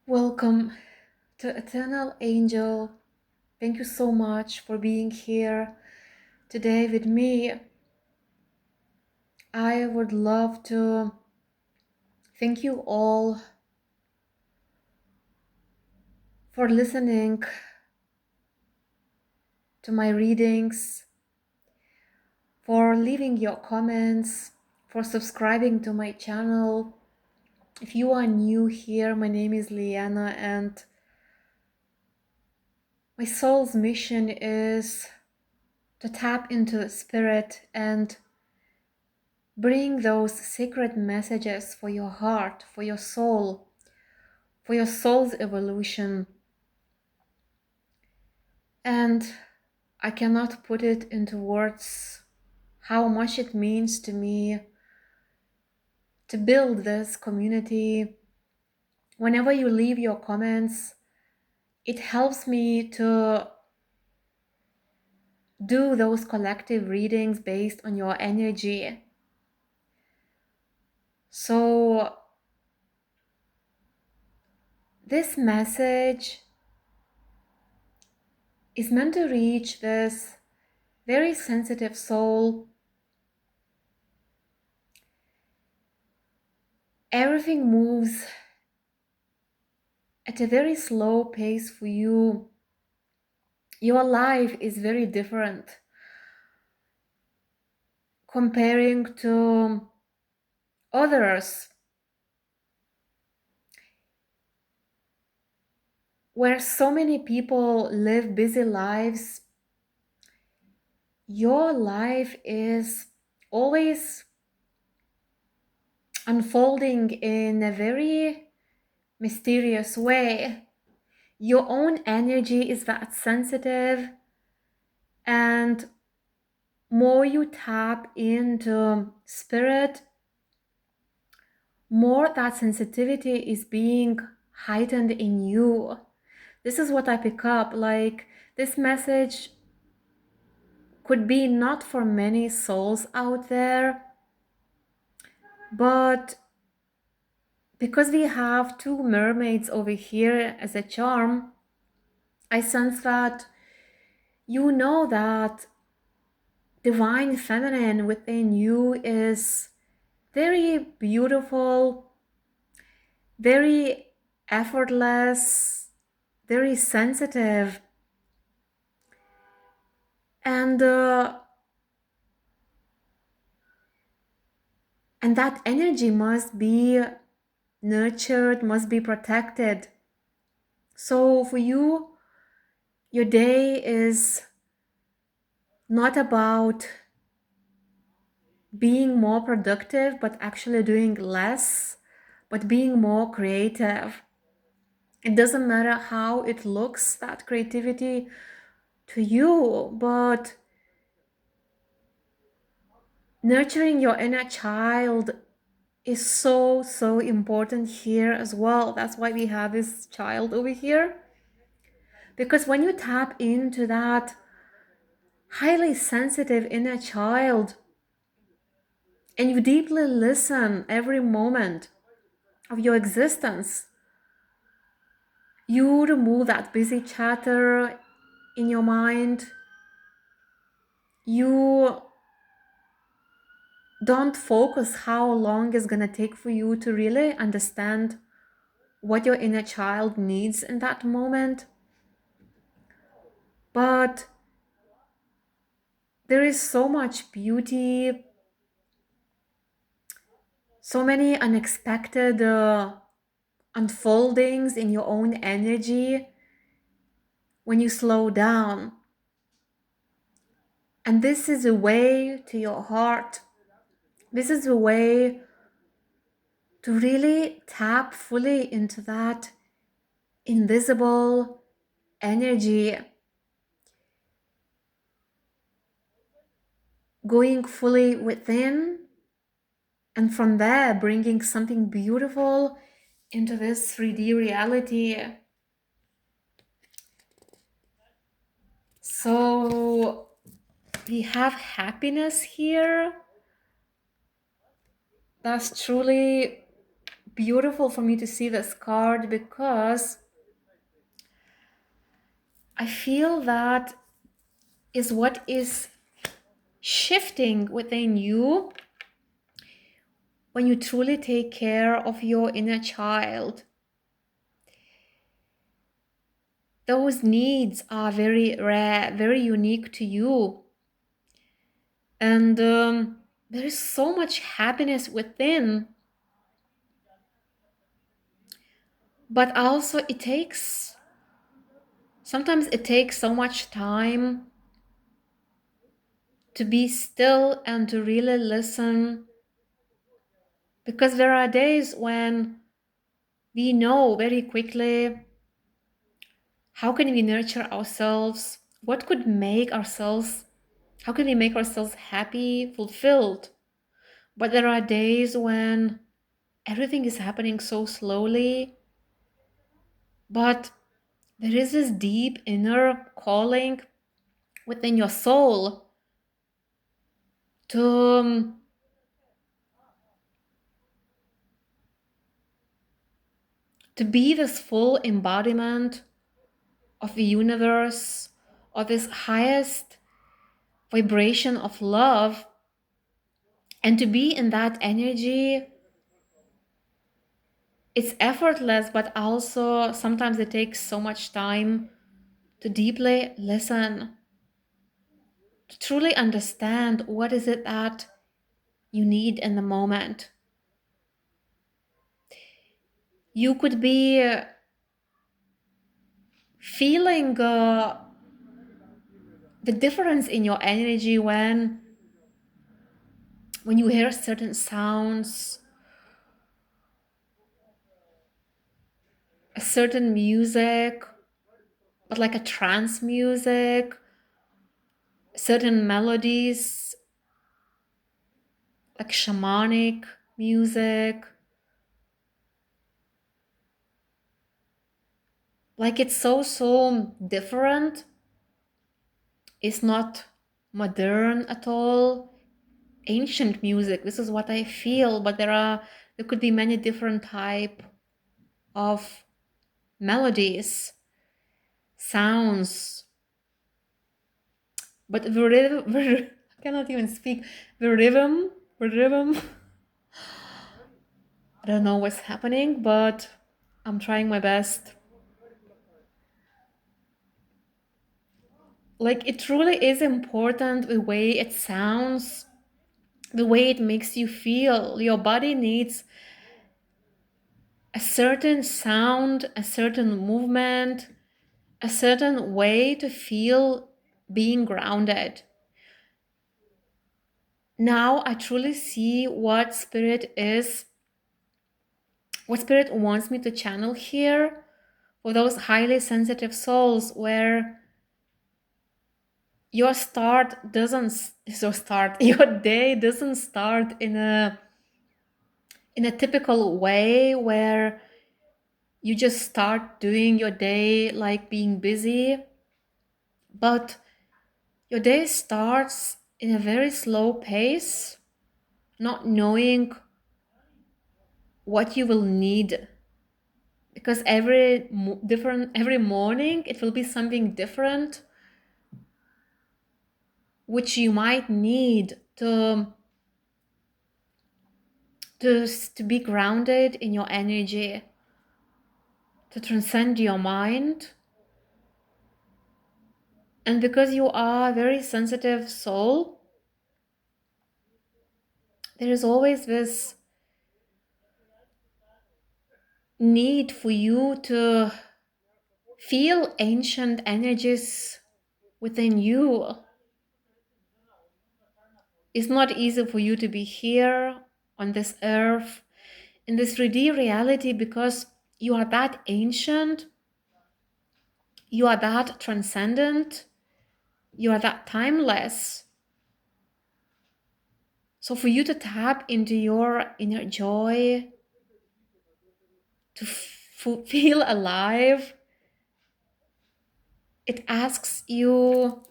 Welcome to Eternal Angel. Thank you so much for being here today with me. I would love to thank you all for listening to my readings, for leaving your comments, for subscribing to my channel. If you are new here, my name is Lijana, and my soul's mission is to tap into the spirit and bring those sacred messages for your heart, for your soul's evolution. And I cannot put it into words how much it means to me to build this community. Whenever you leave your comments, it helps me to do those collective readings based on your energy. So this message is meant to reach this very sensitive soul. Everything moves at a very slow pace for you. Your life is very different comparing to others, where so many people live busy lives. Your life is always unfolding in a very mysterious way. Your own energy is that sensitive, and more you tap into spirit, more that sensitivity is being heightened in you. This is what I pick up. Like, this message could be not for many souls out there, but because we have two mermaids over here as a charm, I sense that you know that divine feminine within you is very beautiful, very effortless, very sensitive, and that energy must be nurtured, must be protected. So for you, your day is not about being more productive, but actually doing less, but being more creative. It doesn't matter how it looks, that creativity to you, but nurturing your inner child is so, so important here as well. That's why we have this child over here. Because when you tap into that highly sensitive inner child and you deeply listen every moment of your existence, you remove that busy chatter in your mind. You don't focus how long it's gonna take for you to really understand what your inner child needs in that moment. But there is so much beauty, so many unexpected unfoldings in your own energy when you slow down. And this is a way to your heart. This is a way to really tap fully into that invisible energy, going fully within, and from there bringing something beautiful into this 3D reality. So we have happiness here. That's truly beautiful for me to see this card because I feel that is what is shifting within you when you truly take care of your inner child. Those needs are very rare, very unique to you. And there is so much happiness within. But also sometimes it takes so much time to be still and to really listen. Because there are days when we know very quickly how can we nurture ourselves, what could make ourselves, how can we make ourselves happy, fulfilled. But there are days when everything is happening so slowly, but there is this deep inner calling within your soul to be this full embodiment of the universe, of this highest vibration of love, and to be in that energy. It's effortless, but also sometimes it takes so much time to deeply listen, to truly understand what is it that you need in the moment. You could be feeling the difference in your energy when you hear certain sounds, a certain music, but like a trance music, certain melodies, like shamanic music. Like it's so different. It's not modern at all. Ancient music, this is what I feel, but there could be many different type of melodies, sounds, but the rhythm, I cannot even speak. The rhythm, I don't know what's happening, but I'm trying my best. Like it truly is important the way it sounds, the way it makes you feel. Your body needs a certain sound, a certain movement, a certain way to feel being grounded. Now I truly see what spirit is, what spirit wants me to channel here for those highly sensitive souls where your your day doesn't start in a typical way where you just start doing your day like being busy, but your day starts in a very slow pace, not knowing what you will need, because every morning it will be something different which you might need to be grounded in your energy, to transcend your mind. And because you are a very sensitive soul, there is always this need for you to feel ancient energies within you. It's not easy for you to be here on this earth, in this 3D reality, because you are that ancient, you are that transcendent, you are that timeless. So for you to tap into your inner joy, to feel alive, it asks you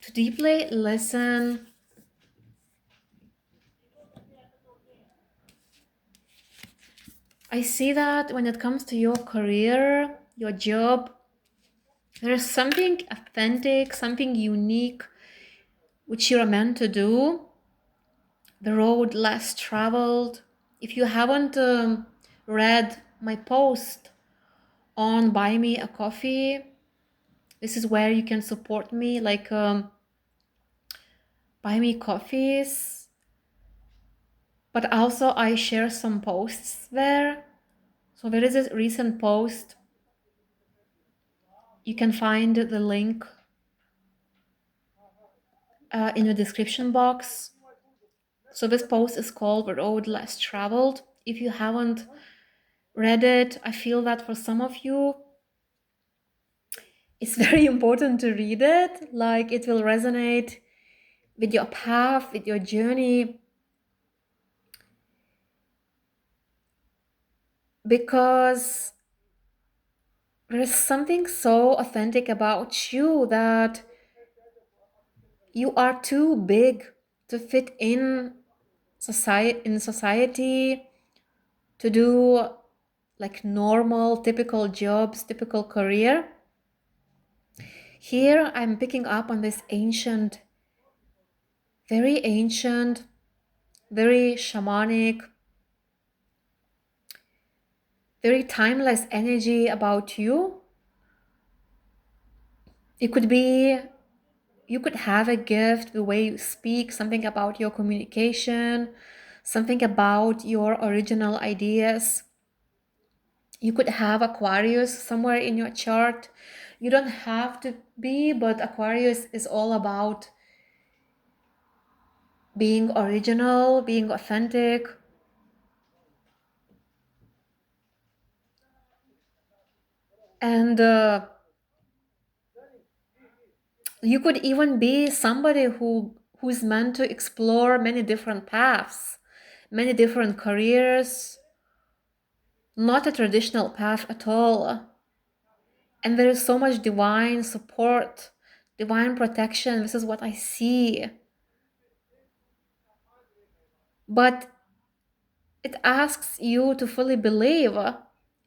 to deeply listen, I see that when it comes to your career, your job, there's something authentic, something unique which you're meant to do. The road less traveled. If you haven't read my post on Buy Me a Coffee, this is where you can support me, like buy me coffees. But also I share some posts there. So there is a recent post. You can find the link in the description box. So this post is called The Road Less Traveled. If you haven't read it, I feel that for some of you, it's very important to read it. Like, it will resonate with your path, with your journey. Because there is something so authentic about you that you are too big to fit in society, to do like normal, typical jobs, typical career. Here I'm picking up on this ancient, very shamanic, very timeless energy about you. It could be, you could have a gift, the way you speak, something about your communication, something about your original ideas. You could have Aquarius somewhere in your chart. You don't have to be, but Aquarius is all about being original, being authentic. And you could even be somebody who's meant to explore many different paths, many different careers, not a traditional path at all. And there is so much divine support, divine protection. This is what I see. But it asks you to fully believe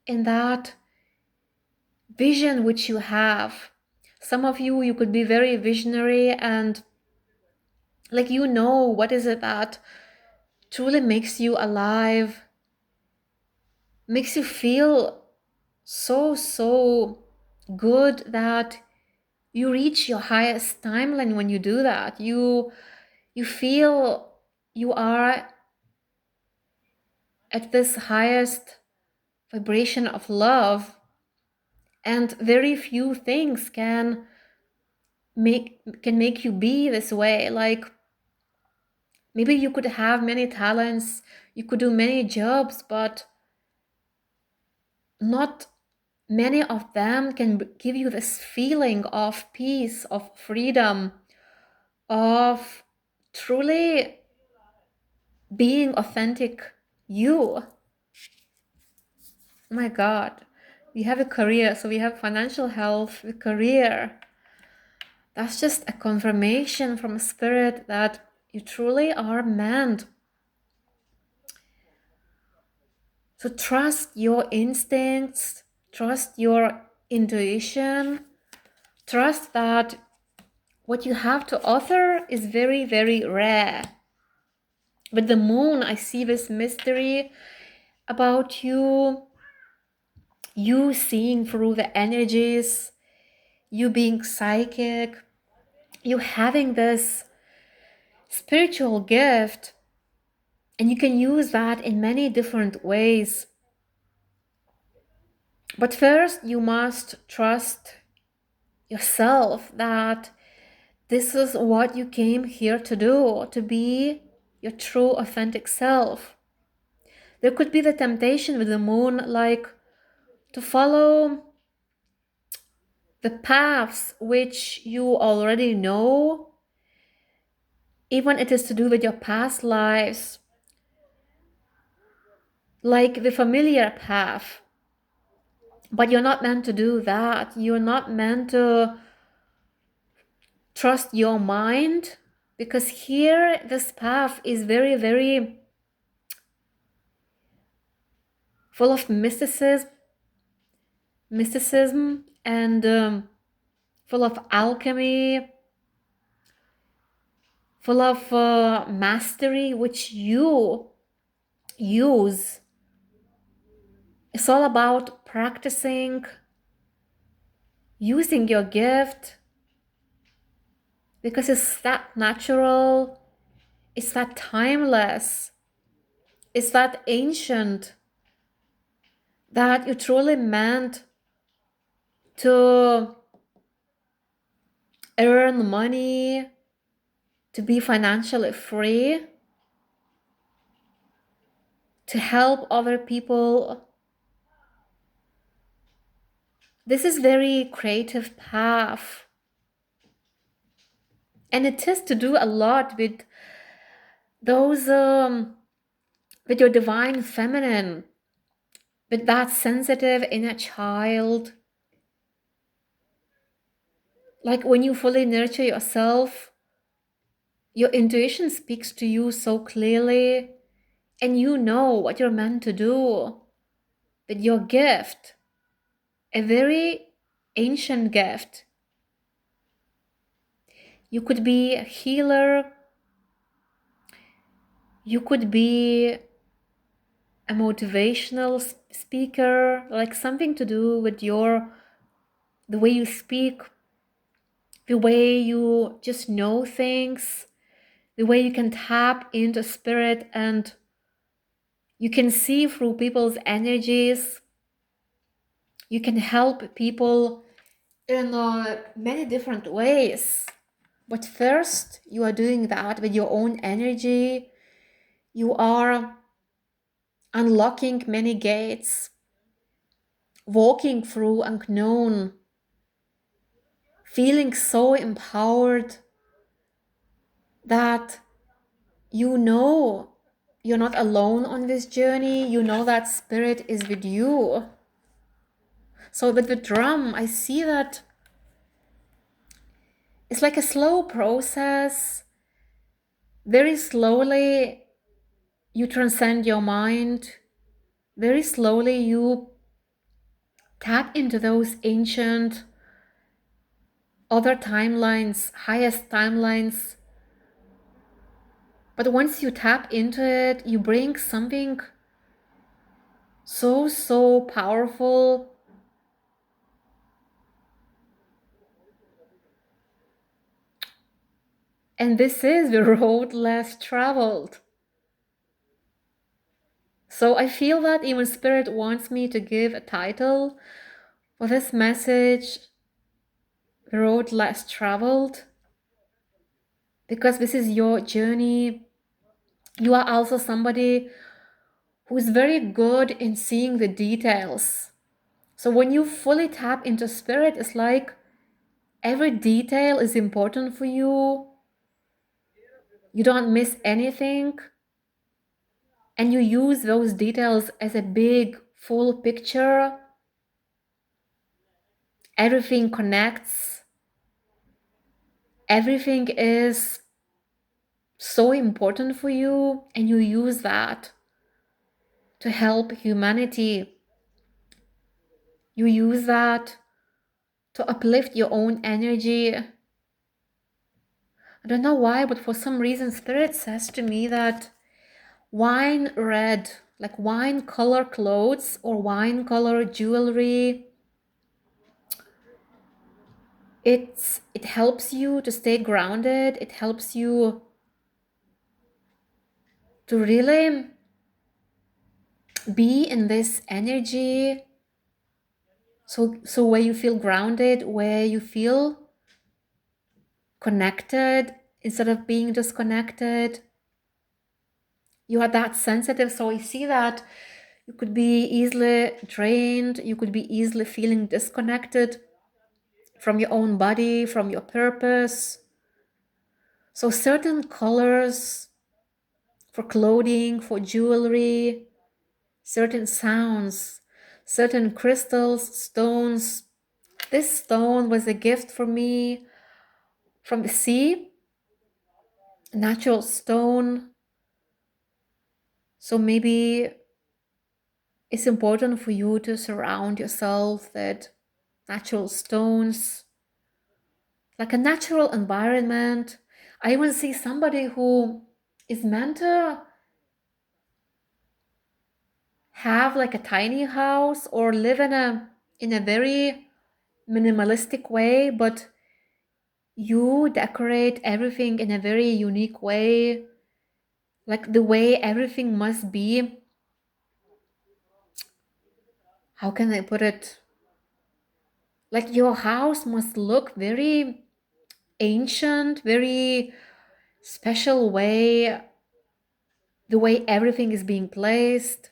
in that vision which you have. Some of you, you could be very visionary and like, you know, what is it that truly makes you alive, makes you feel so good that you reach your highest timeline when you do that. You feel you are at this highest vibration of love, and very few things can make you be this way. Like, maybe you could have many talents, you could do many jobs, but not many of them can give you this feeling of peace, of freedom, of truly being authentic you. Oh my God. We have a career, so we have financial health, a career. That's just a confirmation from spirit that you truly are meant to trust your instincts, trust your intuition, trust that what you have to offer is very rare. With the moon, I see this mystery about you, you seeing through the energies, you being psychic, you having this spiritual gift, and you can use that in many different ways. But first, you must trust yourself that this is what you came here to do, to be your true, authentic self. There could be the temptation with the moon, like to follow the paths which you already know, even it is to do with your past lives, like the familiar path. But you're not meant to do that. You're not meant to trust your mind, because here this path is very full of mysticism and full of alchemy, full of mastery, which you use. It's all about practicing, using your gift, because it's that natural, it's that timeless, it's that ancient, that you truly meant to earn money, to be financially free, to help other people. This is very creative path. And it is to do a lot with those, with your divine feminine, with that sensitive inner child. Like when you fully nurture yourself, your intuition speaks to you so clearly, and you know what you're meant to do with your gift, a very ancient gift. You could be a healer, you could be a motivational speaker, like something to do with the way you speak, the way you just know things, the way you can tap into spirit and you can see through people's energies. You can help people in many different ways. But first, you are doing that with your own energy. You are unlocking many gates, walking through unknown, feeling so empowered that you know you're not alone on this journey. You know that spirit is with you. So with the drum, I see that it's like a slow process. Very slowly, you transcend your mind. Very slowly, you tap into those ancient other timelines, highest timelines. But once you tap into it, you bring something so powerful. And this is the road less traveled. So I feel that even Spirit wants me to give a title for this message, The Road Less Traveled, because this is your journey. You are also somebody who's very good in seeing the details. So when you fully tap into Spirit, it's like every detail is important for you. You don't miss anything. And you use those details as a big, full picture. Everything connects. Everything is so important for you, and you use that to help humanity. You use that to uplift your own energy. I don't know why, but for some reason, Spirit says to me that wine red, like wine color clothes or wine color jewelry, it helps you to stay grounded. It helps you to really be in this energy. So where you feel grounded, where you feel connected instead of being disconnected. You are that sensitive, so I see that you could be easily drained, you could be easily feeling disconnected from your own body, from your purpose. So certain colors for clothing, for jewelry, certain sounds, certain crystals, stones. This stone was a gift for me from the sea, a natural stone. So maybe It's important for you to surround yourself with natural stones, like a natural environment. I even see somebody who is meant to have like a tiny house or live in a very minimalistic way, but you decorate everything in a very unique way, like the way everything must be. How can I put it? Like your house must look very ancient, very special way, the way everything is being placed,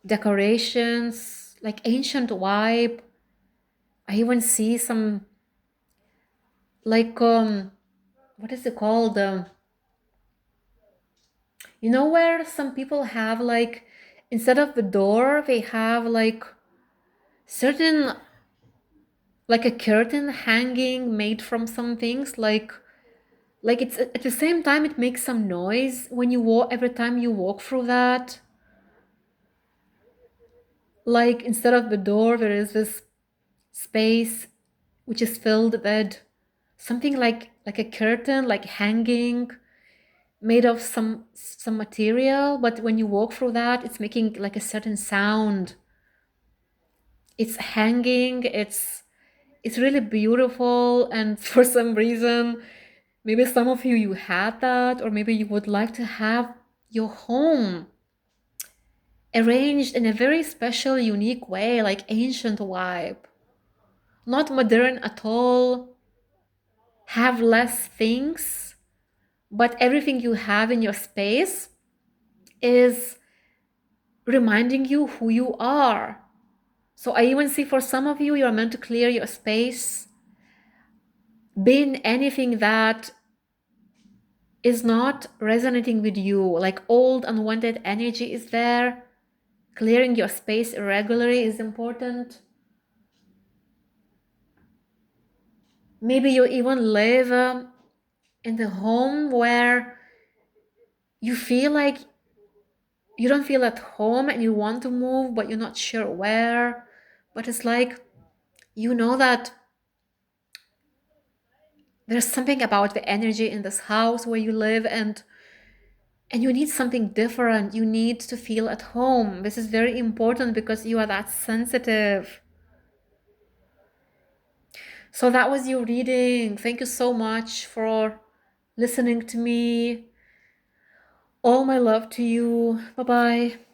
decorations, like ancient vibe. I even see some like what is it called? You know where some people have like instead of the door they have like certain like a curtain hanging made from some things like it's at the same time it makes some noise when you walk every time you walk through that. Like instead of the door there is this space which is filled with something like a curtain like hanging made of some material, but when you walk through that it's making like a certain sound. It's hanging, it's really beautiful, and for some reason maybe some of you had that, or maybe you would like to have your home arranged in a very special unique way, like ancient vibe, not modern at all, have less things, but everything you have in your space is reminding you who you are. So I even see for some of you, you're meant to clear your space, bin anything that is not resonating with you, like old unwanted energy is there. Clearing your space regularly is important. Maybe you even live in the home where you feel like you don't feel at home and you want to move, but you're not sure where. But it's like, you know that there's something about the energy in this house where you live, and you need something different. You need to feel at home. This is very important because you are that sensitive. So that was your reading. Thank you so much for listening to me. All my love to you. Bye bye.